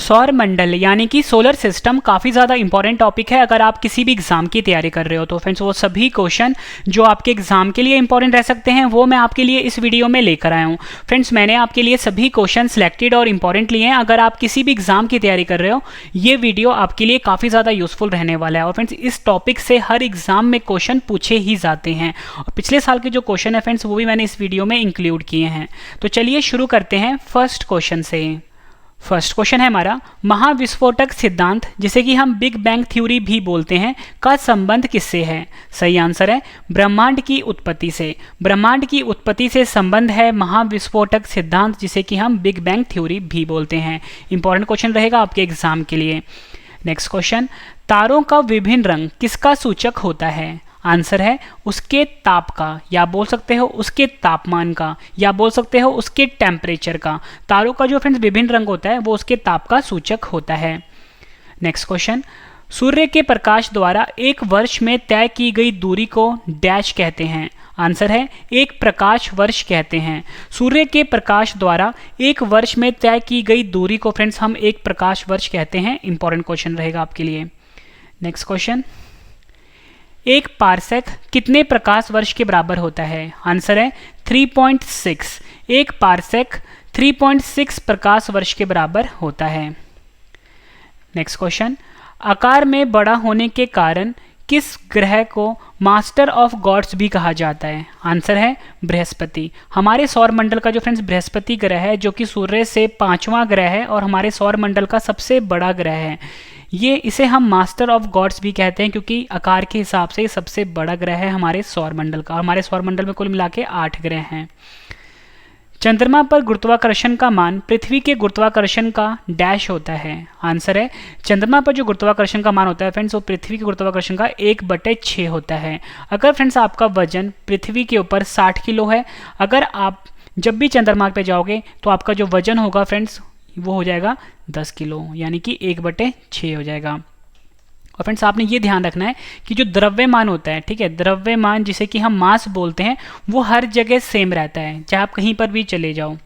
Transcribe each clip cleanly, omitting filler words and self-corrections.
सौर मंडल यानी कि सोलर सिस्टम काफ़ी ज़्यादा इंपॉर्टेंट टॉपिक है अगर आप किसी भी एग्जाम की तैयारी कर रहे हो तो फ्रेंड्स वो सभी क्वेश्चन जो आपके एग्जाम के लिए इंपॉर्टेंट रह सकते हैं वो मैं आपके लिए इस वीडियो में लेकर आया हूँ। फ्रेंड्स मैंने आपके लिए सभी क्वेश्चन सिलेक्टेड और इंपॉर्टेंट लिए हैं। अगर आप किसी भी एग्जाम की तैयारी कर रहे हो ये वीडियो आपके लिए काफ़ी ज़्यादा यूजफुल रहने वाला है। और फ्रेंड्स इस टॉपिक से हर एग्जाम में क्वेश्चन पूछे ही जाते हैं और पिछले साल के जो क्वेश्चन है फ्रेंड्स वो भी मैंने इस वीडियो में इंक्लूड किए हैं। तो चलिए शुरू करते हैं फर्स्ट क्वेश्चन से। फर्स्ट क्वेश्चन है हमारा, महाविस्फोटक सिद्धांत जिसे कि हम बिग बैंग थ्योरी भी बोलते हैं का संबंध किससे है? सही आंसर है ब्रह्मांड की उत्पत्ति से। ब्रह्मांड की उत्पत्ति से संबंध है महाविस्फोटक सिद्धांत जिसे कि हम बिग बैंग थ्योरी भी बोलते हैं। इंपॉर्टेंट क्वेश्चन रहेगा आपके एग्जाम के लिए। नेक्स्ट क्वेश्चन, तारों का विभिन्न रंग किसका सूचक होता है? आंसर है उसके ताप का, या बोल सकते हो उसके तापमान का, या बोल सकते हो उसके टेम्परेचर का। तारों का जो फ्रेंड्स विभिन्न रंग होता है वो उसके ताप का सूचक होता है। नेक्स्ट क्वेश्चन, सूर्य के प्रकाश द्वारा एक वर्ष में तय की गई दूरी को डैश कहते हैं? आंसर है एक प्रकाश वर्ष कहते हैं। सूर्य के प्रकाश द्वारा एक वर्ष में तय की गई दूरी को फ्रेंड्स हम एक प्रकाश वर्ष कहते हैं। इंपॉर्टेंट क्वेश्चन रहेगा आपके लिए। नेक्स्ट क्वेश्चन, एक पारसेक कितने प्रकाश वर्ष के बराबर होता है? आंसर है 3.6। एक पारसेक 3.6 प्रकाश वर्ष के बराबर होता है। नेक्स्ट क्वेश्चन, आकार में बड़ा होने के कारण किस ग्रह को मास्टर ऑफ गॉड्स भी कहा जाता है? आंसर है बृहस्पति। हमारे सौर मंडल का जो फ्रेंड्स बृहस्पति ग्रह है जो कि सूर्य से 5वां ग्रह है और हमारे सौर मंडल का सबसे बड़ा ग्रह है, ये इसे हम मास्टर ऑफ गॉड्स भी कहते हैं क्योंकि आकार के हिसाब से सबसे बड़ा ग्रह है हमारे सौर मंडल का। हमारे सौर मंडल में कुल मिला के 8 ग्रह हैं। चंद्रमा पर गुरुत्वाकर्षण का मान पृथ्वी के गुरुत्वाकर्षण का डैश होता है? आंसर है चंद्रमा पर जो गुरुत्वाकर्षण का मान होता है फ्रेंड्स वो पृथ्वी के गुरुत्वाकर्षण का 1/6 होता है। अगर फ्रेंड्स आपका वजन पृथ्वी के ऊपर 60 किलो है, अगर आप जब भी चंद्रमा पे जाओगे तो आपका जो वजन होगा फ्रेंड्स वो हो जाएगा 10 किलो, यानी कि 1/6 हो जाएगा। और फ्रेंड्स आपने ये ध्यान रखना है कि जो द्रव्यमान होता है, ठीक है, द्रव्यमान जिसे कि हम मास बोलते हैं वो हर जगह सेम रहता है चाहे आप कहीं पर भी चले जाओ।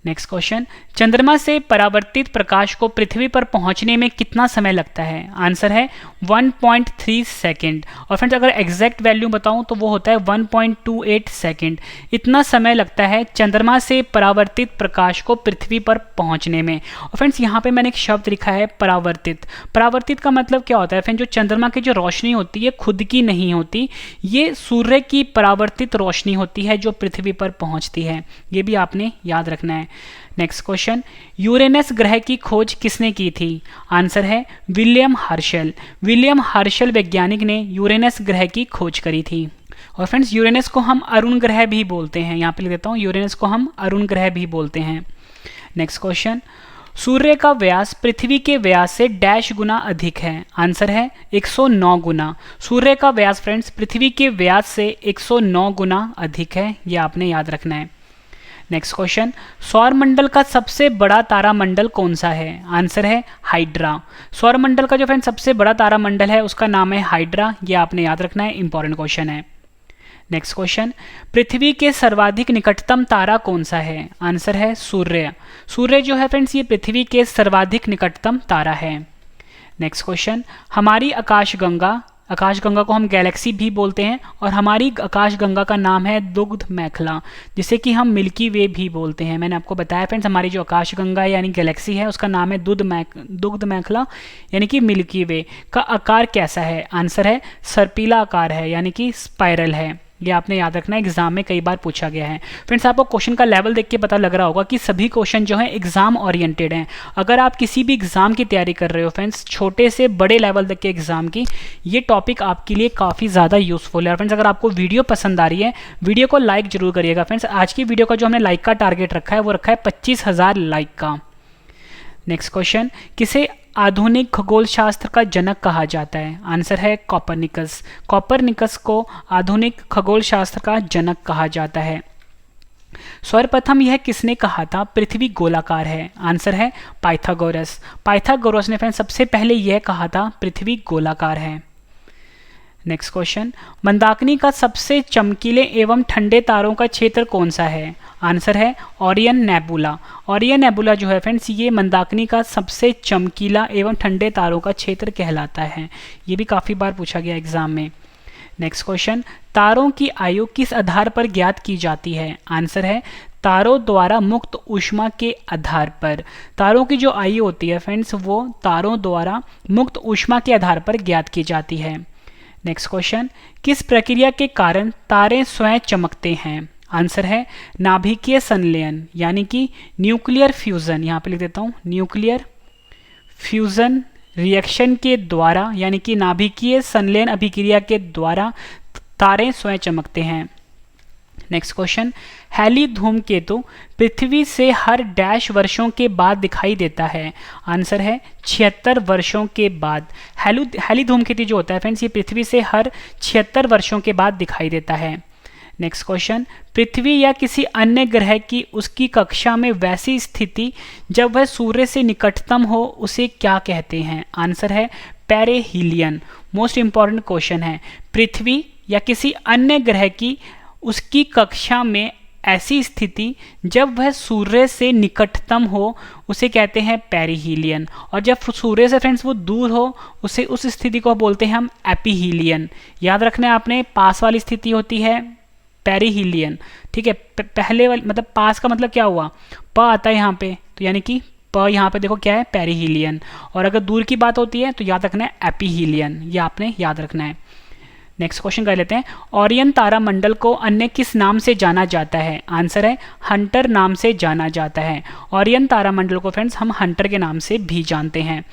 नेक्स्ट क्वेश्चन, चंद्रमा से परावर्तित प्रकाश को पृथ्वी पर पहुंचने में कितना समय लगता है? आंसर है 1.3 सेकेंड। और फ्रेंड्स अगर एग्जैक्ट वैल्यू बताऊं तो वो होता है 1.28 सेकेंड। इतना समय लगता है चंद्रमा से परावर्तित प्रकाश को पृथ्वी पर पहुंचने में। और फ्रेंड्स यहाँ पे मैंने एक शब्द लिखा है परावर्तित। परावर्तित का मतलब क्या होता है फ्रेंड्स? जो चंद्रमा की जो रोशनी होती है खुद की नहीं होती, ये सूर्य की परावर्तित रोशनी होती है जो पृथ्वी पर पहुँचती है। ये भी आपने याद रखना है। नेक्स्ट क्वेश्चन, यूरेनस ग्रह की खोज किसने की थी? आंसर है विलियम हर्शल। विलियम हर्शल वैज्ञानिक ने यूरेनस ग्रह की खोज करी थी। और फ्रेंड्स यूरेनस को हम अरुण ग्रह भी बोलते हैं, यहाँ पे लिख देता हूँ, यूरेनस को हम अरुण ग्रह भी बोलते हैं। नेक्स्ट क्वेश्चन, सूर्य का व्यास पृथ्वी के व्यास से डैश गुना अधिक है? आंसर है 109 गुना। सूर्य का व्यास फ्रेंड्स पृथ्वी के व्यास से 109 गुना अधिक है, ये आपने याद रखना है। नेक्स्ट क्वेश्चन, सौर मंडल का सबसे बड़ा तारामंडल कौन सा है? आंसर है हाइड्रा। सौर मंडल का जो फ्रेंड सबसे बड़ा तारामंडल है उसका नाम है हाइड्रा, ये आपने याद रखना है। इंपॉर्टेंट क्वेश्चन है। नेक्स्ट क्वेश्चन, पृथ्वी के सर्वाधिक निकटतम तारा कौन सा है? आंसर है सूर्य। सूर्य जो है फ्रेंड्स ये पृथ्वी के सर्वाधिक निकटतम तारा है। नेक्स्ट क्वेश्चन, हमारी आकाशगंगा, आकाशगंगा को हम गैलेक्सी भी बोलते हैं, और हमारी आकाशगंगा का नाम है दुग्ध मेखला जिसे कि हम मिल्की वे भी बोलते हैं। मैंने आपको बताया फ्रेंड्स हमारी जो आकाशगंगा यानी गैलेक्सी है उसका नाम है दुग्ध मेखला यानी कि मिल्की वे। का आकार कैसा है? आंसर है सर्पिला आकार है यानी कि स्पाइरल है। ये आपने याद रखना है, एग्जाम में कई बार पूछा गया है। फ्रेंड्स आपको क्वेश्चन का लेवल देख के पता लग रहा होगा कि सभी क्वेश्चन जो हैं एग्जाम ओरिएंटेड हैं। अगर आप किसी भी एग्जाम की तैयारी कर रहे हो फ्रेंड्स, छोटे से बड़े लेवल तक के एग्जाम की, ये टॉपिक आपके लिए काफ़ी ज़्यादा यूजफुल है। फ्रेंड्स अगर आपको वीडियो पसंद आ रही है वीडियो को लाइक जरूर करिएगा। फ्रेंड्स आज की वीडियो का जो हमने लाइक का टारगेट रखा है वो रखा है 25,000 लाइक का। नेक्स्ट क्वेश्चन, किसे आधुनिक खगोल शास्त्र का जनक कहा जाता है? आंसर है कॉपरनिकस। कॉपरनिकस को आधुनिक खगोल शास्त्र का जनक कहा जाता है। सर्वप्रथम यह किसने कहा था पृथ्वी गोलाकार है? आंसर है पाइथागोरस। पाइथागोरस ने फ्रेंड सबसे पहले यह कहा था पृथ्वी गोलाकार है। नेक्स्ट क्वेश्चन, मंदाकिनी का सबसे चमकीले एवं ठंडे तारों का क्षेत्र कौन सा है? आंसर है ओरियन नेबुला। ओरियन नेबुला जो है फ्रेंड्स ये मंदाकिनी का सबसे चमकीला एवं ठंडे तारों का क्षेत्र कहलाता है। ये भी काफ़ी बार पूछा गया एग्जाम में। नेक्स्ट क्वेश्चन, तारों की आयु किस आधार पर ज्ञात की जाती है? आंसर है तारों द्वारा मुक्त ऊष्मा के आधार पर। तारों की जो आयु होती है फ्रेंड्स वो तारों द्वारा मुक्त ऊष्मा के आधार पर ज्ञात की जाती है। नेक्स्ट क्वेश्चन, किस प्रक्रिया के कारण तारे स्वयं चमकते हैं? आंसर है नाभिकीय संलयन यानी कि न्यूक्लियर फ्यूजन। यहाँ पे लिख देता हूँ, न्यूक्लियर फ्यूजन रिएक्शन के द्वारा यानी कि नाभिकीय संलयन अभिक्रिया के द्वारा तारे स्वयं चमकते हैं। नेक्स्ट क्वेश्चन, हैली धूमकेतु पृथ्वी से हर डैश वर्षों के बाद दिखाई देता है? आंसर है 76 वर्षों के बाद। हैली धूमकेतु जो होता है फ्रेंड्स ये पृथ्वी से हर 76 वर्षों के बाद दिखाई देता है। नेक्स्ट क्वेश्चन, पृथ्वी या किसी अन्य ग्रह की उसकी कक्षा में वैसी स्थिति जब वह सूर्य से निकटतम हो उसे क्या कहते हैं? आंसर है पेरिहीलियन। मोस्ट इंपॉर्टेंट क्वेश्चन है, पृथ्वी या किसी अन्य ग्रह की उसकी कक्षा में ऐसी स्थिति जब वह सूर्य से निकटतम हो उसे कहते हैं पेरिहीलियन, और जब सूर्य से फ्रेंड्स वो दूर हो उसे उस स्थिति को बोलते हैं हम एपीहीलियन। याद रखना है आपने, पास वाली स्थिति होती है पेरिहीलियन, ठीक है। पहले वाली मतलब पास का मतलब क्या हुआ, प आता है यहाँ पे, तो यानी कि प यहाँ पे देखो क्या है पेरिहीलियन, और अगर दूर की बात होती है तो याद रखना है एपीहीलियन, ये आपने याद रखना है। नेक्स्ट क्वेश्चन कर लेते हैं, ओरियन तारामंडल को अन्य किस नाम से जाना जाता है? आंसर है हंटर नाम से जाना जाता है। ओरियन तारामंडल को फ्रेंड्स हम हंटर के नाम से भी जानते हैं।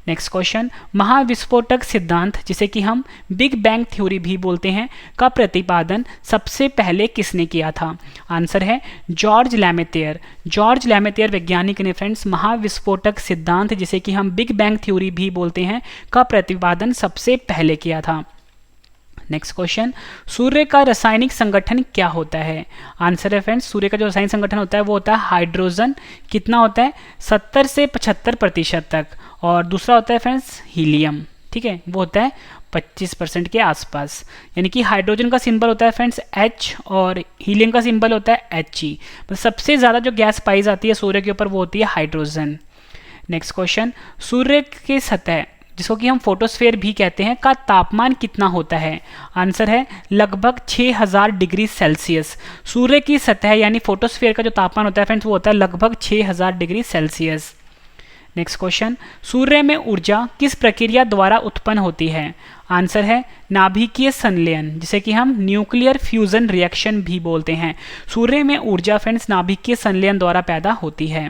नेक्स्ट क्वेश्चन, महाविस्फोटक सिद्धांत जिसे कि हम बिग बैंग थ्योरी भी बोलते हैं का प्रतिपादन सबसे पहले किसने किया था? आंसर है जॉर्ज लैमेतियर। जॉर्ज लैमेतियर वैज्ञानिक ने फ्रेंड्स महाविस्फोटक सिद्धांत जिसे कि हम बिग बैंग थ्योरी भी बोलते हैं का प्रतिपादन सबसे पहले किया था। नेक्स्ट क्वेश्चन, सूर्य का रासायनिक संगठन क्या होता है? आंसर है फ्रेंड्स सूर्य का जो रासायनिक संगठन होता है वो होता है हाइड्रोजन। कितना होता है? 70 से 75% तक। और दूसरा होता है फ्रेंड्स हीलियम, ठीक है, वो होता है 25% के आसपास। यानी कि हाइड्रोजन का सिंबल होता है फ्रेंड्स H और हीलियम का सिंबल होता है He। मतलब सबसे ज़्यादा जो गैस पाई जाती है सूर्य के ऊपर वो होती है हाइड्रोजन। नेक्स्ट क्वेश्चन, सूर्य के सतह जिसको कि हम फोटोस्फीयर भी कहते हैं का तापमान कितना होता है? आंसर है लगभग 6000 डिग्री सेल्सियस। सूर्य की सतह यानी फोटोस्फीयर का जो तापमान होता है फ्रेंड्स वो होता है लगभग 6000 डिग्री सेल्सियस। नेक्स्ट क्वेश्चन, सूर्य में ऊर्जा किस प्रक्रिया द्वारा उत्पन्न होती है? आंसर है नाभिकीय संलयन जिसे कि हम न्यूक्लियर फ्यूजन रिएक्शन भी बोलते हैं। सूर्य में ऊर्जा फ्रेंड्स नाभिकीय संलयन द्वारा पैदा होती है।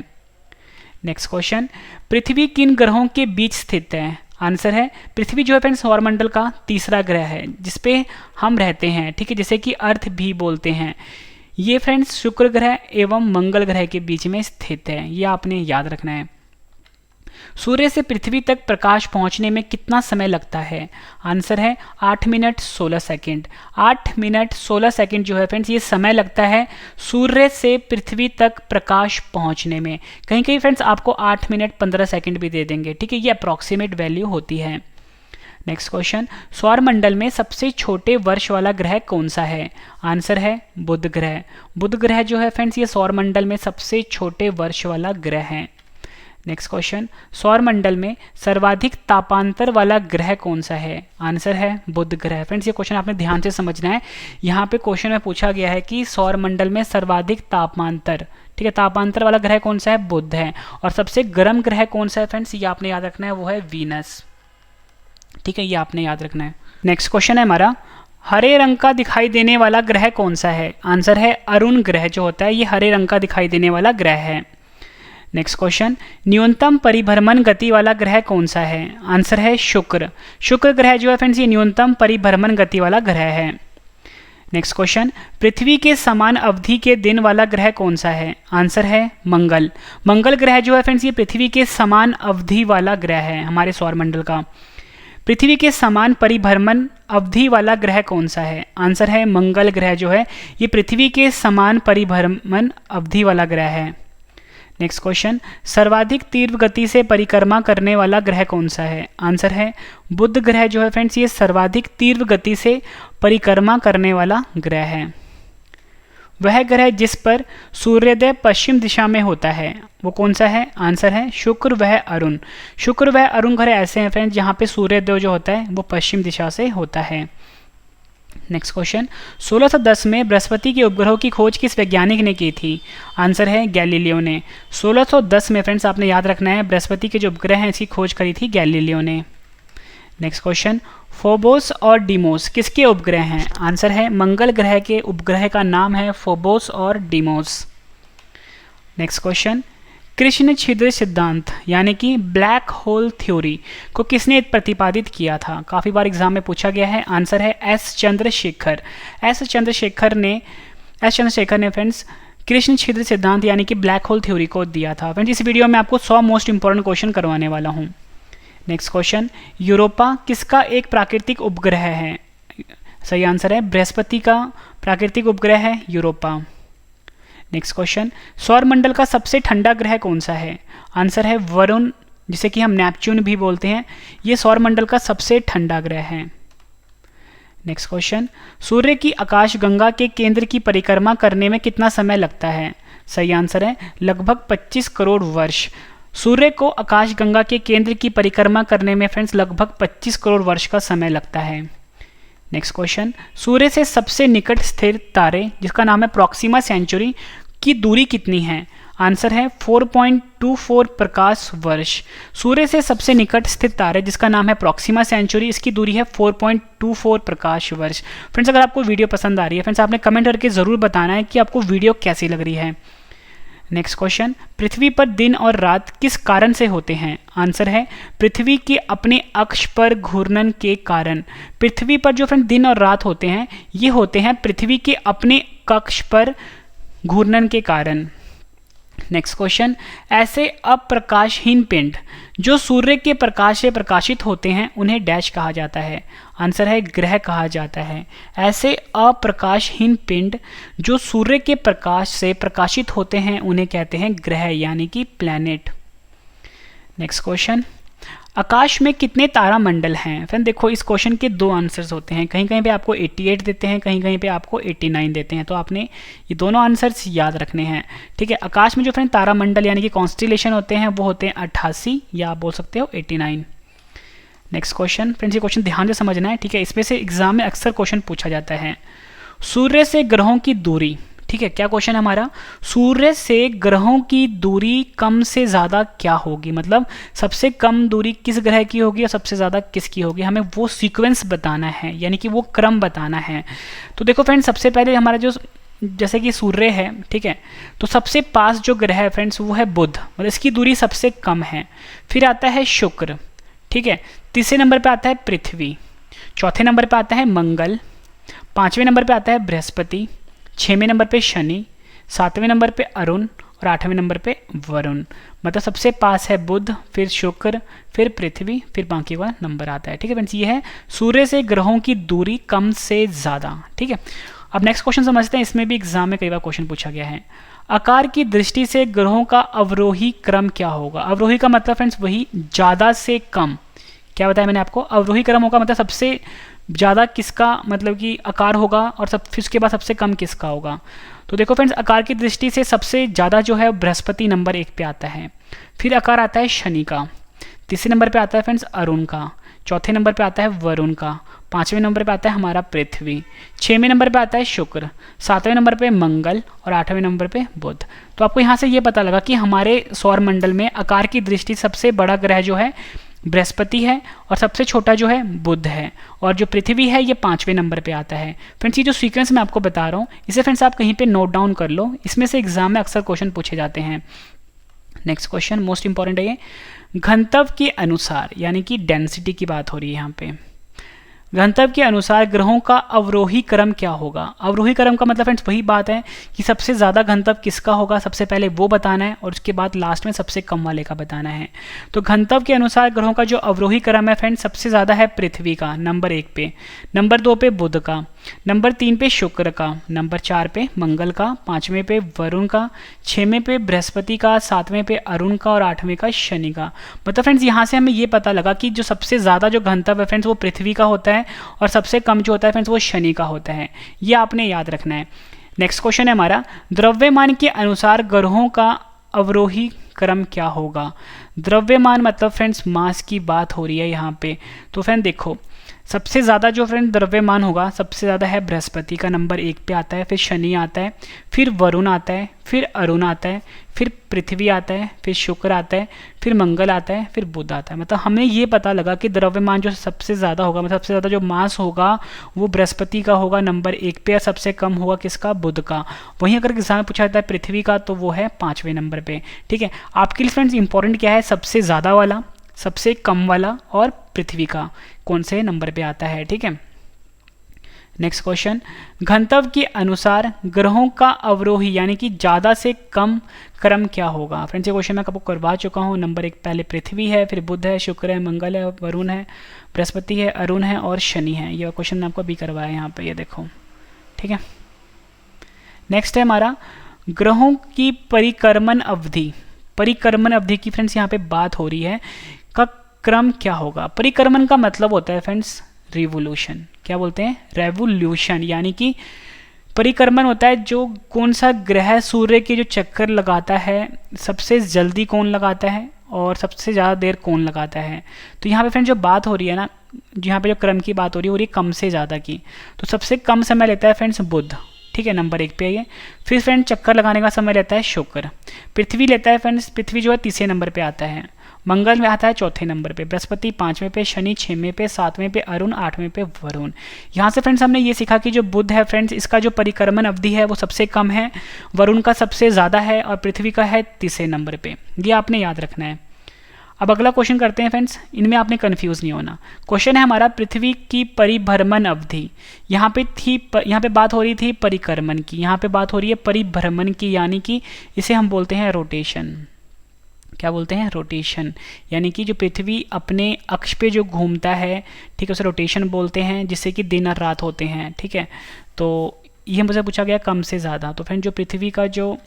नेक्स्ट क्वेश्चन, पृथ्वी किन ग्रहों के बीच स्थित है? आंसर है पृथ्वी जो है फ्रेंड्स सौरमंडल का तीसरा ग्रह है जिसपे हम रहते हैं, ठीक है, जिसे कि अर्थ भी बोलते हैं। ये फ्रेंड्स शुक्र ग्रह एवं मंगल ग्रह के बीच में स्थित है, ये आपने याद रखना है। सूर्य से पृथ्वी तक प्रकाश पहुंचने में कितना समय लगता है? आंसर है 8 मिनट 16 सेकेंड। 8 मिनट 16 सेकेंड जो है फ्रेंड्स ये समय लगता है सूर्य से पृथ्वी तक प्रकाश पहुंचने में। कहीं कहीं फ्रेंड्स आपको 8 मिनट 15 सेकेंड भी दे देंगे, ठीक है, ये अप्रॉक्सीमेट वैल्यू होती है। नेक्स्ट क्वेश्चन, सौरमंडल में सबसे छोटे वर्ष वाला ग्रह कौन सा है? आंसर है बुध ग्रह। बुध ग्रह जो है फ्रेंड्स ये सौरमंडल में सबसे छोटे वर्ष वाला ग्रह है। नेक्स्ट क्वेश्चन, सौरमंडल में सर्वाधिक तापांतर वाला ग्रह कौन सा है? आंसर है बुध ग्रह। फ्रेंड्स ये क्वेश्चन आपने ध्यान से समझना है। यहाँ पे क्वेश्चन में पूछा गया है कि सौरमंडल में सर्वाधिक तापांतर, ठीक है, तापांतर वाला ग्रह कौन सा है? बुध है। और सबसे गर्म ग्रह कौन सा है फ्रेंड्स ये आपने याद रखना है, वो है वीनस, ठीक है, ये आपने याद रखना है। नेक्स्ट क्वेश्चन है हमारा, हरे रंग का दिखाई देने वाला ग्रह कौन सा है? आंसर है अरुण ग्रह जो होता है ये हरे रंग का दिखाई देने वाला ग्रह है। नेक्स्ट क्वेश्चन, न्यूनतम परिभ्रमण गति वाला ग्रह कौन सा है? आंसर है शुक्र। शुक्र ग्रह जो है फ्रेंड्स ये न्यूनतम परिभ्रमण गति वाला ग्रह है। नेक्स्ट क्वेश्चन, पृथ्वी के समान अवधि के दिन वाला ग्रह कौन सा है? आंसर है मंगल। मंगल ग्रह जो है फ्रेंड्स ये पृथ्वी के समान अवधि वाला ग्रह है हमारे सौरमंडल का। पृथ्वी के समान परिभ्रमण अवधि वाला ग्रह कौन सा है? आंसर है मंगल ग्रह जो है ये पृथ्वी के समान परिभ्रमण अवधि वाला ग्रह है। नेक्स्ट क्वेश्चन, सर्वाधिक तीव्र गति से परिक्रमा करने वाला ग्रह कौन सा है? आंसर है बुध ग्रह जो है फ्रेंड्स ये सर्वाधिक तीव्र गति से परिक्रमा करने वाला ग्रह है। वह ग्रह जिस पर सूर्योदय पश्चिम दिशा में होता है वो कौन सा है? आंसर है शुक्र वह अरुण। शुक्र वह अरुण ग्रह ऐसे हैं फ्रेंड्स जहाँ पे सूर्योदय जो होता है वो पश्चिम दिशा से होता है। नेक्स्ट क्वेश्चन, 1610 में बृहस्पति के उपग्रहों की खोज किस वैज्ञानिक ने की थी? आंसर है गैलीलियो ने। 1610 में फ्रेंड्स आपने याद रखना है बृहस्पति के जो उपग्रह हैं इसकी खोज करी थी गैलीलियो ने। नेक्स्ट क्वेश्चन, फोबोस और डीमोस किसके उपग्रह हैं? आंसर है मंगल ग्रह के उपग्रह का नाम है फोबोस और डीमोस। नेक्स्ट क्वेश्चन, कृष्ण छिद्र सिद्धांत यानी कि ब्लैक होल थ्योरी को किसने प्रतिपादित किया था? काफ़ी बार एग्जाम में पूछा गया है। आंसर है एस चंद्रशेखर। एस चंद्रशेखर ने फ्रेंड्स कृष्ण छिद्र सिद्धांत यानी कि ब्लैक होल थ्योरी को दिया था। फ्रेंड्स इस वीडियो में आपको 100 मोस्ट इंपॉर्टेंट क्वेश्चन करवाने वाला हूँ। नेक्स्ट क्वेश्चन, यूरोपा किसका एक प्राकृतिक उपग्रह है? सही आंसर है बृहस्पति का प्राकृतिक उपग्रह है यूरोपा। नेक्स्ट क्वेश्चन, सौरमंडल का सबसे ठंडा ग्रह कौन सा है? आंसर है वरुण, जिसे कि हम नेपच्यून भी बोलते हैं। ये सौरमंडल का सबसे ठंडा ग्रह है। नेक्स्ट क्वेश्चन, सूर्य की आकाशगंगा के केंद्र की परिक्रमा करने में कितना समय लगता है? सही आंसर है लगभग 25 करोड़ वर्ष। सूर्य को आकाशगंगा के केंद्र की परिक्रमा करने में फ्रेंड्स लगभग 25 करोड़ वर्ष का समय लगता है। नेक्स्ट क्वेश्चन, सूर्य से सबसे निकट स्थिर तारे जिसका नाम है प्रॉक्सिमा सेंचुरी की दूरी कितनी है? आंसर है 4.24 प्रकाश वर्ष। सूर्य से सबसे निकट स्थित तारे जिसका नाम है प्रॉक्सिमा सेंचुरी, इसकी दूरी है 4.24 प्रकाश वर्ष। फ्रेंड्स अगर आपको वीडियो पसंद आ रही है फ्रेंड्स आपने कमेंट करके ज़रूर बताना है कि आपको वीडियो कैसी लग रही है। नेक्स्ट क्वेश्चन, पृथ्वी पर दिन और रात किस कारण से होते हैं? आंसर है पृथ्वी के अपने अक्ष पर घूर्णन के कारण। पृथ्वी पर जो फ्रेंड दिन और रात होते हैं ये होते हैं पृथ्वी के अपने अक्ष पर घूर्णन के कारण। नेक्स्ट क्वेश्चन, ऐसे अप्रकाशहीन पिंड जो सूर्य के प्रकाश से प्रकाशित होते हैं उन्हें डैश कहा जाता है? आंसर है ग्रह कहा जाता है। ऐसे अप्रकाशहीन पिंड जो सूर्य के प्रकाश से प्रकाशित होते हैं उन्हें कहते हैं ग्रह यानी कि प्लैनेट। नेक्स्ट क्वेश्चन, आकाश में कितने तारामंडल हैं? फ्रेंड देखो इस क्वेश्चन के दो आंसर्स होते हैं, कहीं कहीं पे आपको 88 देते हैं, कहीं कहीं पे आपको 89 देते हैं, तो आपने ये दोनों आंसर्स याद रखने हैं। ठीक है, आकाश में जो फ्रेंड तारामंडल यानी कि कॉन्स्टिलेशन होते हैं वो होते हैं 88 या आप बोल सकते हो 89। नेक्स्ट क्वेश्चन, फ्रेंड्स ये क्वेश्चन ध्यान से समझना है। ठीक है, इसमें से एग्जाम में अक्सर क्वेश्चन पूछा जाता है। सूर्य से ग्रहों की दूरी, ठीक है क्या क्वेश्चन है हमारा, सूर्य से ग्रहों की दूरी कम से ज़्यादा क्या होगी? मतलब सबसे कम दूरी किस ग्रह की होगी और सबसे ज़्यादा किसकी होगी, हमें वो सीक्वेंस बताना है यानी कि वो क्रम बताना है। तो देखो फ्रेंड्स सबसे पहले हमारा जो जैसे कि सूर्य है, ठीक है, तो सबसे पास जो ग्रह है फ्रेंड्स वो है बुध, मतलब इसकी दूरी सबसे कम है। फिर आता है शुक्र, ठीक है, तीसरे नंबर पर आता है पृथ्वी, चौथे नंबर पर आता है मंगल, पाँचवें नंबर पर आता है बृहस्पति, 6वें नंबर पे शनि, 7वें नंबर पे अरुण और 8वें नंबर पे वरुण। मतलब सबसे पास है बुध, फिर शुक्र, फिर पृथ्वी, फिर बाकी का नंबर आता है। ठीक है फ्रेंड्स, ये है सूर्य से ग्रहों की दूरी कम से ज़्यादा। ठीक है, अब नेक्स्ट क्वेश्चन समझते हैं, इसमें भी एग्जाम में कई बार क्वेश्चन पूछा गया है। आकार की दृष्टि से ग्रहों का अवरोही क्रम क्या होगा? अवरोही का मतलब फ्रेंड्स वही ज़्यादा से कम। क्या बताया मैंने आपको, अवरोही क्रम होगा मतलब सबसे ज़्यादा किसका मतलब कि आकार होगा और फिर उसके बाद सबसे कम किसका होगा। तो देखो फ्रेंड्स आकार की दृष्टि से सबसे ज़्यादा जो है बृहस्पति नंबर 1 पे आता है, फिर आकार आता है शनि का, तीसरे नंबर पे आता है फ्रेंड्स अरुण का, चौथे नंबर पे आता है वरुण का, पाँचवें नंबर पे आता है हमारा पृथ्वी, 6वें नंबर पे आता है शुक्र, 7वें नंबर पे मंगल और 8वें नंबर पे बुध। तो आपको यहाँ से ये पता लगा कि हमारे सौरमंडल में आकार की दृष्टि सबसे बड़ा ग्रह जो है बृहस्पति है और सबसे छोटा जो है बुध है, और जो पृथ्वी है ये 5वें नंबर पे आता है। फ्रेंड्स ये जो सीक्वेंस मैं आपको बता रहा हूँ इसे फ्रेंड्स आप कहीं पे नोट डाउन कर लो, इसमें से एग्जाम में अक्सर क्वेश्चन पूछे जाते हैं। नेक्स्ट क्वेश्चन मोस्ट इंपॉर्टेंट है ये, घनत्व के अनुसार यानी कि डेंसिटी की बात हो रही है यहाँ पे, घनत्व के अनुसार ग्रहों का अवरोही क्रम क्या होगा? अवरोही क्रम का मतलब फ्रेंड्स वही बात है कि सबसे ज़्यादा घनत्व किसका होगा, सबसे पहले वो बताना है और उसके बाद लास्ट में सबसे कम वाले का बताना है। तो घनत्व के अनुसार ग्रहों का जो अवरोही क्रम है फ्रेंड्स सबसे ज़्यादा है पृथ्वी का नंबर 1 पे, नंबर 2 पे बुध का, नंबर 3 पे शुक्र का, नंबर 4 पे मंगल का, 5वें पे वरुण का, 6वें पे बृहस्पति का, 7वें पे अरुण का और 8वें का शनि का। मतलब फ्रेंड्स यहाँ से हमें ये पता लगा कि जो सबसे ज़्यादा जो घनत्व है फ्रेंड्स वो पृथ्वी का होता है और सबसे कम जो होता है फ्रेंड्स वो शनि का होता है। ये आपने याद रखना है। नेक्स्ट क्वेश्चन है हमारा, द्रव्यमान के अनुसार ग्रहों का अवरोही क्रम क्या होगा। द्रव्यमान मतलब फ्रेंड्स मास की बात हो रही है यहाँ पे। तो फ्रेंड देखो, सबसे ज़्यादा जो फ्रेंड द्रव्यमान होगा, सबसे ज़्यादा है बृहस्पति का, नंबर 1 पे आता है, फिर शनि आता है, फिर वरुण आता है, फिर अरुण आता है, फिर पृथ्वी आता है, फिर शुक्र आता है, फिर मंगल आता है, फिर बुध आता है। मतलब हमें ये पता लगा कि द्रव्यमान जो सबसे ज़्यादा होगा, मतलब सबसे ज़्यादा जो मास होगा वो बृहस्पति का होगा नंबर 1 पे, और सबसे कम होगा किसका, बुध का। वहीं अगर एग्जाम में पूछा जाता है पृथ्वी का, तो वो है 5वें नंबर पे। ठीक है, आपके लिए फ्रेंड्स इंपॉर्टेंट क्या है, सबसे ज़्यादा वाला, सबसे कम वाला और पृथ्वी का कौन से नंबर पे आता है। ठीक है, नेक्स्ट क्वेश्चन, घनत्व के अनुसार ग्रहों का अवरोही यानी कि ज़्यादा से कम क्रम क्या होगा। फ्रेंड्स ये क्वेश्चन मैं आपको करवा चुका हूँ। नंबर 1 पहले पृथ्वी है, फिर बुध है, शुक्र है, मंगल है, वरुण है, बृहस्पति है, अरुण है और शनि है। ये क्वेश्चन मैं आपको अभी करवाया यहाँ पे, ये देखो। ठीक है, नेक्स्ट है हमारा ग्रहों की परिक्रमण अवधि। परिक्रमण अवधि की फ्रेंड्स यहाँ पे बात हो रही है, का क्रम क्या होगा। परिक्रमण का मतलब होता है फ्रेंड्स रिवोल्यूशन। क्या बोलते हैं, रेवोल्यूशन, यानी कि परिक्रमण होता है जो कौन सा ग्रह सूर्य के जो चक्कर लगाता है, सबसे जल्दी कौन लगाता है और सबसे ज़्यादा देर कौन लगाता है। तो यहाँ पे फ्रेंड जो बात हो रही है ना, यहाँ पे जो क्रम की बात हो रही है कम से ज़्यादा की। तो सबसे कम समय लेता है फ्रेंड्स बुध। ठीक है, नंबर 1 पे आइए। फिर फ्रेंड चक्कर लगाने का समय लेता है शुक्र। पृथ्वी लेता है फ्रेंड्स, पृथ्वी जो है 3 नंबर पे आता है। मंगल में आता है 4 नंबर पे, बृहस्पति 5वें पे, शनि 6वें पे, 7वें पे अरुण, 8वें पे वरुण। यहाँ से फ्रेंड्स हमने ये सीखा कि जो बुध है फ्रेंड्स, इसका जो परिक्रमण अवधि है वो सबसे कम है, वरुण का सबसे ज़्यादा है और पृथ्वी का है 3 नंबर पे। ये आपने याद रखना है। अब अगला क्वेश्चन करते हैं फ्रेंड्स, इनमें आपने कंफ्यूज नहीं होना। क्वेश्चन है हमारा पृथ्वी की परिभ्रमण अवधि। यहाँ पे बात हो रही थी परिक्रमण की, यहाँ पे बात हो रही है परिभ्रमण की, यानी कि इसे हम बोलते हैं रोटेशन। क्या बोलते हैं, रोटेशन, यानी कि जो पृथ्वी अपने अक्ष पे जो घूमता है, ठीक है, उसे रोटेशन बोलते हैं, जिससे कि दिन और रात होते हैं। ठीक है, तो ये मुझे पूछा गया कम से ज़्यादा। तो फ्रेंड जो पृथ्वी का जो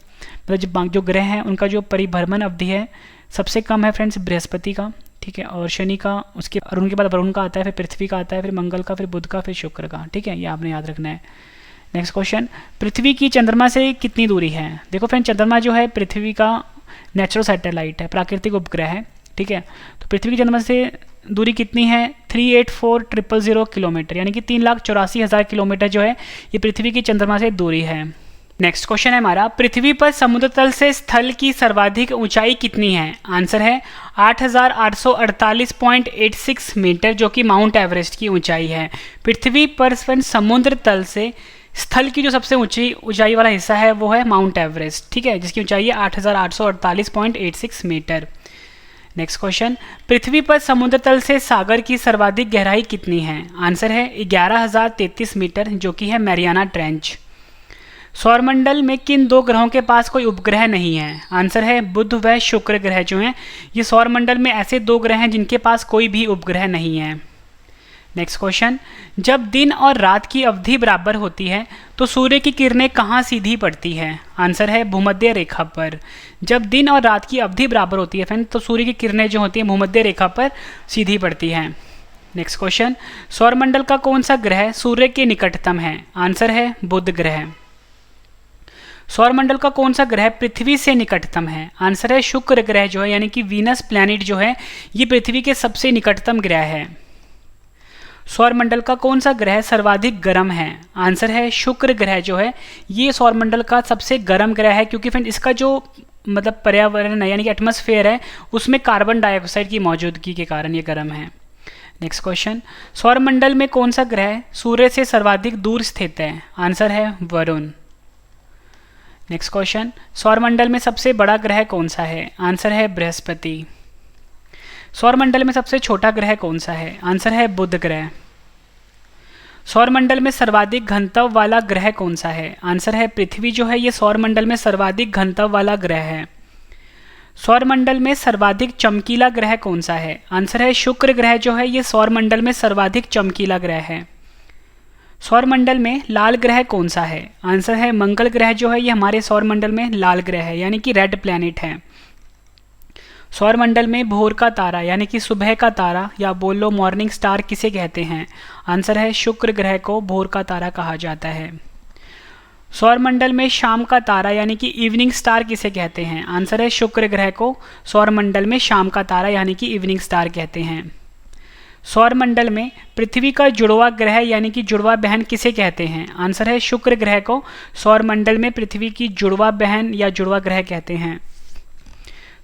मतलब जो ग्रह हैं उनका जो परिभ्रमण अवधि है सबसे कम है फ्रेंड्स बृहस्पति का। ठीक है, और शनि का, उसके अरुण के बाद वरुण का आता है, फिर पृथ्वी का आता है, फिर मंगल का, फिर बुध का, फिर शुक्र का। ठीक है, ये आपने याद रखना है। नेक्स्ट क्वेश्चन, पृथ्वी की चंद्रमा से कितनी दूरी है। देखो फ्रेंड चंद्रमा जो है पृथ्वी का नेचुरल सैटेलाइट है, प्राकृतिक उपग्रह है। ठीक है, तो पृथ्वी की चंद्रमा से दूरी कितनी है, 384,000 किलोमीटर, यानी कि 3,84,000 किलोमीटर जो है ये पृथ्वी की चंद्रमा से दूरी है। नेक्स्ट क्वेश्चन है हमारा, पृथ्वी पर समुद्र तल से स्थल की सर्वाधिक ऊंचाई कितनी है। आंसर है 8,848.86 मीटर, जो कि माउंट एवरेस्ट की ऊंचाई है। पृथ्वी पर समुद्र तल से स्थल की जो सबसे ऊंचाई वाला हिस्सा है वो है माउंट एवरेस्ट। ठीक है, जिसकी ऊंचाई है 8,848.86 मीटर। नेक्स्ट क्वेश्चन, पृथ्वी पर समुद्र तल से सागर की सर्वाधिक गहराई कितनी है। आंसर है 11,033 मीटर, जो कि है मैरियाना ट्रेंच। सौरमंडल में किन 2 ग्रहों के पास कोई उपग्रह नहीं है। आंसर है बुध व शुक्र ग्रह जो हैं ये सौरमंडल में ऐसे 2 ग्रह हैं जिनके पास कोई भी उपग्रह नहीं है। नेक्स्ट क्वेश्चन, जब दिन और रात की अवधि बराबर होती है तो सूर्य की किरणें कहाँ सीधी पड़ती है। आंसर है भूमध्य रेखा पर। जब दिन और रात की अवधि बराबर होती है फ्रेंड तो सूर्य की किरणें जो होती हैं भूमध्य रेखा पर सीधी पड़ती हैं। नेक्स्ट क्वेश्चन, सौरमंडल का कौन सा ग्रह सूर्य के निकटतम है। आंसर है बुध ग्रह। सौरमंडल का कौन सा ग्रह पृथ्वी से निकटतम है। आंसर है शुक्र ग्रह जो है, यानी कि वीनस प्लैनेट जो है ये पृथ्वी के सबसे निकटतम ग्रह है। सौरमंडल का कौन सा ग्रह सर्वाधिक गर्म है। आंसर है शुक्र ग्रह जो है ये सौरमंडल का सबसे गर्म ग्रह है, क्योंकि फ्रेंड इसका जो मतलब पर्यावरण है यानी कि एटमॉस्फेयर है उसमें कार्बन डाइऑक्साइड की मौजूदगी के कारण ये गर्म है। नेक्स्ट क्वेश्चन, सौरमंडल में कौन सा ग्रह सूर्य से सर्वाधिक दूर स्थित है। आंसर है वरुण। नेक्स्ट क्वेश्चन, सौरमंडल में सबसे बड़ा ग्रह कौन सा है। आंसर है बृहस्पति। सौरमंडल में सबसे छोटा ग्रह कौन सा है। आंसर है बुध ग्रह। सौरमंडल में सर्वाधिक घनत्व वाला ग्रह कौन सा है। आंसर है पृथ्वी जो है ये सौरमंडल में सर्वाधिक घनत्व वाला ग्रह है। सौरमंडल में सर्वाधिक चमकीला ग्रह कौन सा है। आंसर है शुक्र ग्रह जो है ये सौरमंडल में सर्वाधिक चमकीला ग्रह है। सौरमंडल में लाल ग्रह कौन सा है। आंसर है मंगल ग्रह जो है ये हमारे सौरमंडल में लाल ग्रह है, यानी कि रेड प्लैनेट है। सौरमंडल में भोर का तारा यानी कि सुबह का तारा या बोलो मॉर्निंग स्टार किसे कहते हैं। आंसर है शुक्र ग्रह को भोर का तारा कहा जाता है। सौरमंडल में शाम का तारा यानी कि इवनिंग स्टार किसे कहते हैं? आंसर है शुक्र ग्रह को सौरमंडल में शाम का तारा यानी कि इवनिंग स्टार कहते हैं। सौरमंडल में पृथ्वी का जुड़वा ग्रह यानी कि जुड़वा बहन किसे कहते हैं? आंसर है शुक्र ग्रह को सौरमंडल में पृथ्वी की जुड़वा बहन या जुड़वा ग्रह कहते हैं।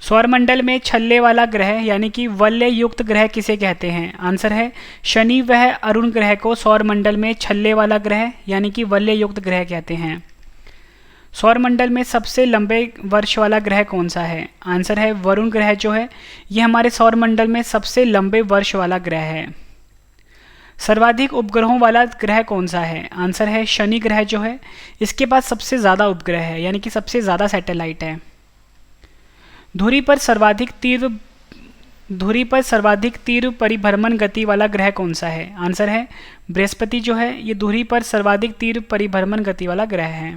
सौरमंडल में छल्ले वाला ग्रह यानी कि वलय युक्त ग्रह किसे कहते हैं? आंसर है शनि वह अरुण ग्रह को सौरमंडल में छल्ले वाला ग्रह यानी कि वलय युक्त ग्रह कहते हैं। सौरमंडल में सबसे लंबे वर्ष वाला ग्रह कौन सा है? आंसर है वरुण ग्रह जो है ये हमारे सौरमंडल में सबसे लंबे वर्ष वाला ग्रह है। सर्वाधिक उपग्रहों वाला ग्रह कौन सा है? आंसर है शनि ग्रह जो है इसके पास सबसे ज़्यादा उपग्रह है यानी कि सबसे ज़्यादा सैटेलाइट है। धुरी पर सर्वाधिक तीव्र परिभ्रमण गति वाला ग्रह कौन सा है? आंसर है बृहस्पति जो है ये धुरी पर सर्वाधिक तीव्र परिभ्रमण गति वाला ग्रह है।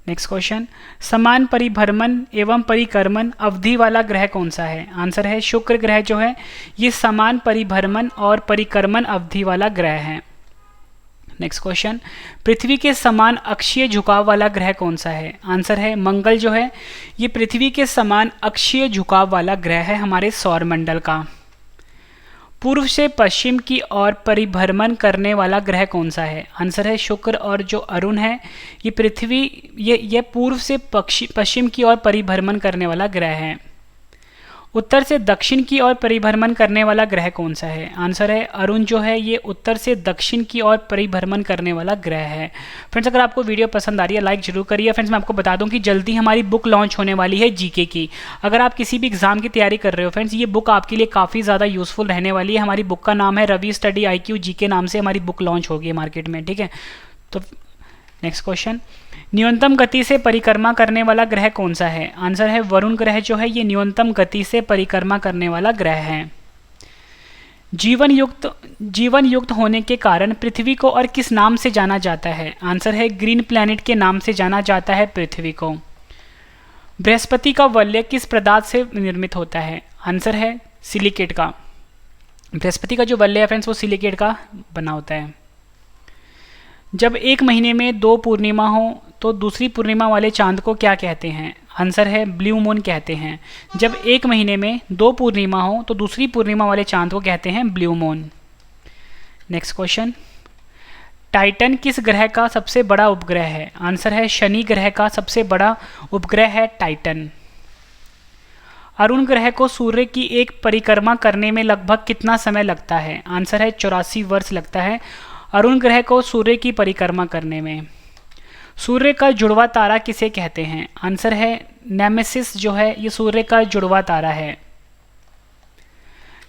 नेक्स्ट क्वेश्चन, समान परिभ्रमण एवं परिक्रमण अवधि वाला ग्रह कौन सा है? आंसर है शुक्र ग्रह जो है ये समान परिभ्रमण और परिक्रमण अवधि वाला ग्रह है। नेक्स्ट क्वेश्चन, पृथ्वी के समान अक्षीय झुकाव वाला ग्रह कौन सा है? आंसर है मंगल जो है ये पृथ्वी के समान अक्षीय झुकाव वाला ग्रह है हमारे सौरमंडल का। पूर्व से पश्चिम की ओर परिभ्रमण करने वाला ग्रह कौन सा है? आंसर है शुक्र और जो अरुण है ये पृथ्वी ये पूर्व से पश्चिम की ओर परिभ्रमण करने वाला ग्रह है। उत्तर से दक्षिण की ओर परिभ्रमण करने वाला ग्रह कौन सा है? आंसर है अरुण जो है ये उत्तर से दक्षिण की ओर परिभ्रमण करने वाला ग्रह है। फ्रेंड्स अगर आपको वीडियो पसंद आ रही है लाइक जरूर करिए। फ्रेंड्स मैं आपको बता दूं कि जल्दी हमारी बुक लॉन्च होने वाली है जीके की। अगर आप किसी भी एग्जाम की तैयारी कर रहे हो फ्रेंड्स ये बुक आपके लिए काफ़ी ज़्यादा यूजफुल रहने वाली है। हमारी बुक का नाम है रवि स्टडी IQ जीके नाम से हमारी बुक लॉन्च होगी मार्केट में, ठीक है। तो नेक्स्ट क्वेश्चन, न्यूनतम गति से परिक्रमा करने वाला ग्रह कौन सा है? आंसर है वरुण ग्रह जो है ये न्यूनतम गति से परिक्रमा करने वाला ग्रह है। जीवन युक्त होने के कारण पृथ्वी को और किस नाम से जाना जाता है? आंसर है ग्रीन प्लैनेट के नाम से जाना जाता है पृथ्वी को। बृहस्पति का वलय किस पदार्थ से निर्मित होता है? आंसर है सिलिकेट का। बृहस्पति का जो वलय है फ्रेंड्स वो सिलिकेट का बना होता है। जब एक महीने में 2 पूर्णिमा हो तो दूसरी पूर्णिमा वाले चांद को क्या कहते हैं? आंसर है ब्लू मून कहते हैं। जब एक महीने में 2 पूर्णिमा हो तो दूसरी पूर्णिमा वाले चांद को कहते हैं blue moon. Next question, Titan किस ग्रह का सबसे बड़ा उपग्रह है? आंसर है शनि ग्रह का सबसे बड़ा उपग्रह है टाइटन। अरुण ग्रह को सूर्य की एक परिक्रमा करने में लगभग कितना समय लगता है? आंसर है 84 वर्ष लगता है अरुण ग्रह को सूर्य की परिक्रमा करने में। सूर्य का जुड़वा तारा किसे कहते हैं? आंसर है नेमेसिस जो है ये सूर्य का जुड़वा तारा है।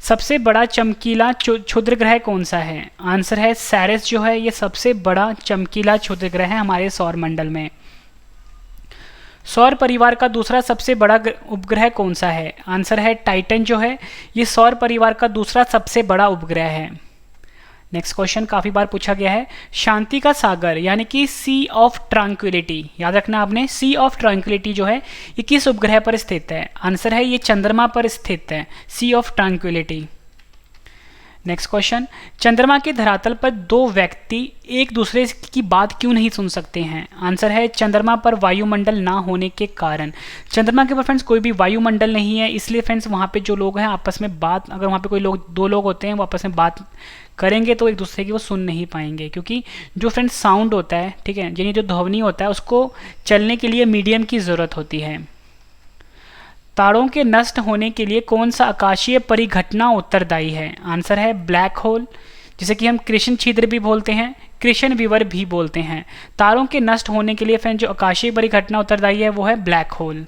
सबसे बड़ा चमकीला क्षुद्र ग्रह कौन सा है? आंसर है सेरेस जो है ये सबसे बड़ा चमकीला क्षुद्र ग्रह है हमारे सौरमंडल में। सौर परिवार का दूसरा सबसे बड़ा उपग्रह कौन सा है? आंसर है टाइटन जो है ये सौर परिवार का दूसरा सबसे बड़ा उपग्रह है। नेक्स्ट क्वेश्चन काफ़ी बार पूछा गया है, शांति का सागर यानी कि सी ऑफ ट्रैंक्विलिटी, याद रखना आपने, सी ऑफ ट्रैंक्विलिटी जो है ये किस उपग्रह पर स्थित है? आंसर है ये चंद्रमा पर स्थित है, सी ऑफ ट्रैंक्विलिटी। नेक्स्ट क्वेश्चन, चंद्रमा के धरातल पर 2 व्यक्ति एक दूसरे की बात क्यों नहीं सुन सकते हैं? आंसर है चंद्रमा पर वायुमंडल ना होने के कारण। चंद्रमा के ऊपर फ्रेंड्स कोई भी वायुमंडल नहीं है, इसलिए फ्रेंड्स वहाँ पे जो लोग हैं आपस में बात, अगर वहाँ पे कोई लोग 2 लोग होते हैं वो आपस में बात करेंगे तो एक दूसरे की वो सुन नहीं पाएंगे, क्योंकि जो फ्रेंड्स साउंड होता है, ठीक है, यानी जो ध्वनि होता है उसको चलने के लिए मीडियम की ज़रूरत होती है। तारों के नष्ट होने के लिए कौन सा आकाशीय परिघटना उत्तरदायी है? आंसर है ब्लैक होल, जिसे कि हम कृष्ण छिद्र भी बोलते हैं, कृष्ण विवर भी बोलते हैं। तारों के नष्ट होने के लिए फ्रेंड जो आकाशीय परिघटना उत्तरदायी है वो है ब्लैक होल।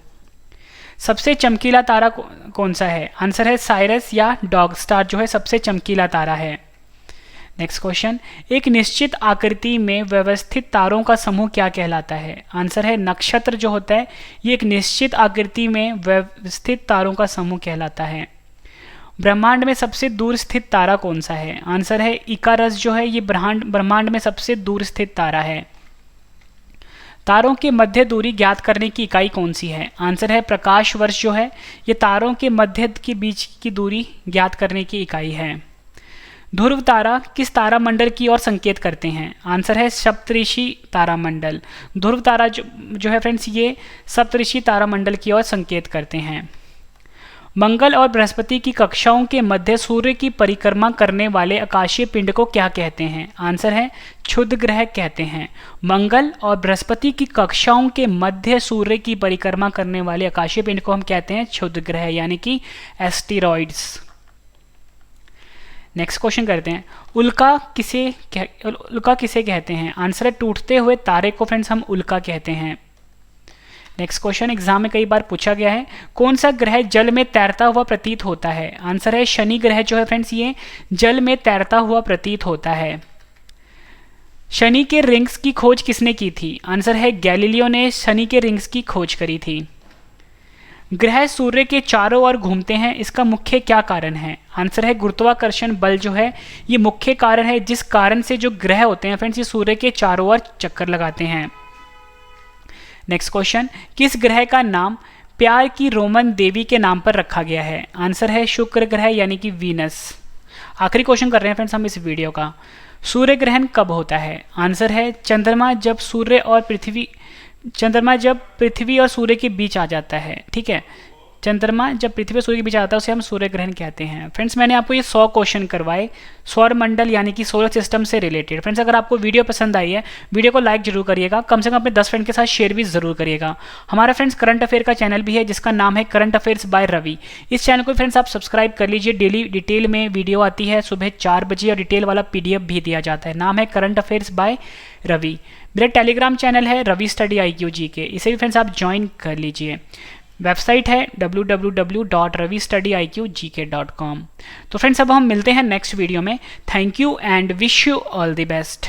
सबसे चमकीला तारा कौन सा है? आंसर है साइरस या डॉग स्टार जो है सबसे चमकीला तारा है। नेक्स्ट क्वेश्चन, एक निश्चित आकृति में व्यवस्थित तारों का समूह क्या कहलाता है? आंसर है नक्षत्र जो होता है ये एक निश्चित आकृति में व्यवस्थित तारों का समूह कहलाता है। ब्रह्मांड में सबसे दूर स्थित तारा कौन सा है? आंसर है इकारस जो है ये ब्रह्मांड में सबसे दूर स्थित तारा है। तारों के मध्य दूरी ज्ञात करने की इकाई कौन सी है? आंसर है प्रकाश वर्ष जो है ये तारों के मध्य के बीच की दूरी ज्ञात करने की इकाई है। ध्रुव तारा किस तारामंडल की ओर संकेत करते हैं? आंसर है सप्तऋषि तारामंडल। ध्रुव तारा जो है फ्रेंड्स ये सप्तऋषि तारामंडल की ओर संकेत करते हैं। मंगल और बृहस्पति की कक्षाओं के मध्य सूर्य की परिक्रमा करने वाले आकाशीय पिंड को क्या कहते हैं? आंसर है क्षुद्र ग्रह कहते हैं। मंगल और बृहस्पति की कक्षाओं के मध्य सूर्य की परिक्रमा करने वाले आकाशीय पिंड को हम कहते हैं क्षुद्र ग्रह यानी कि एस्टेरॉइड्स। नेक्स्ट क्वेश्चन करते हैं, उल्का किसे कहते हैं? आंसर है टूटते हुए तारे को फ्रेंड्स हम उल्का कहते हैं। नेक्स्ट क्वेश्चन एग्जाम में कई बार पूछा गया है, कौन सा ग्रह जल में तैरता हुआ प्रतीत होता है? आंसर है शनि ग्रह जो है फ्रेंड्स ये जल में तैरता हुआ प्रतीत होता है। शनि के रिंग्स की खोज किसने की थी? आंसर है गैलीलियो ने शनि के रिंग्स की खोज करी थी। ग्रह सूर्य के चारों ओर घूमते हैं, इसका मुख्य क्या कारण है? आंसर है गुरुत्वाकर्षण बल जो है ये मुख्य कारण है, जिस कारण से जो ग्रह होते हैं फ्रेंड्स ये सूर्य के चारों ओर चक्कर लगाते हैं। नेक्स्ट क्वेश्चन, किस ग्रह का नाम प्यार की रोमन देवी के नाम पर रखा गया है? आंसर है शुक्र ग्रह यानी कि वीनस। आखिरी क्वेश्चन कर रहे हैं फ्रेंड्स हम इस वीडियो का, सूर्य ग्रहण कब होता है? आंसर है चंद्रमा जब पृथ्वी और सूर्य के बीच आ जाता है। ठीक है, चंद्रमा जब पृथ्वी और सूर्य के बीच आता है उसे हम सूर्य ग्रहण कहते हैं। फ्रेंड्स मैंने आपको ये 100 क्वेश्चन करवाए सौर मंडल यानी कि सोलर सिस्टम से रिलेटेड। फ्रेंड्स अगर आपको वीडियो पसंद आई है वीडियो को लाइक जरूर करिएगा, कम से कम अपने 10 फ्रेंड के साथ शेयर भी जरूर करिएगा। हमारा फ्रेंड्स करंट अफेयर का चैनल भी है जिसका नाम है करंट अफेयर्स बाय रवि। इस चैनल को फ्रेंड्स आप सब्सक्राइब कर लीजिए, डेली डिटेल में वीडियो आती है सुबह 4 बजे और डिटेल वाला PDF भी दिया जाता है। नाम है करंट अफेयर्स बाय रवि। मेरा टेलीग्राम चैनल है रवि स्टडी IQ GK, इसे भी फ्रेंड्स आप ज्वाइन कर लीजिए। वेबसाइट है www.ravistudyIQgk.com। तो फ्रेंड्स अब हम मिलते हैं नेक्स्ट वीडियो में। Thank you and wish you all the best.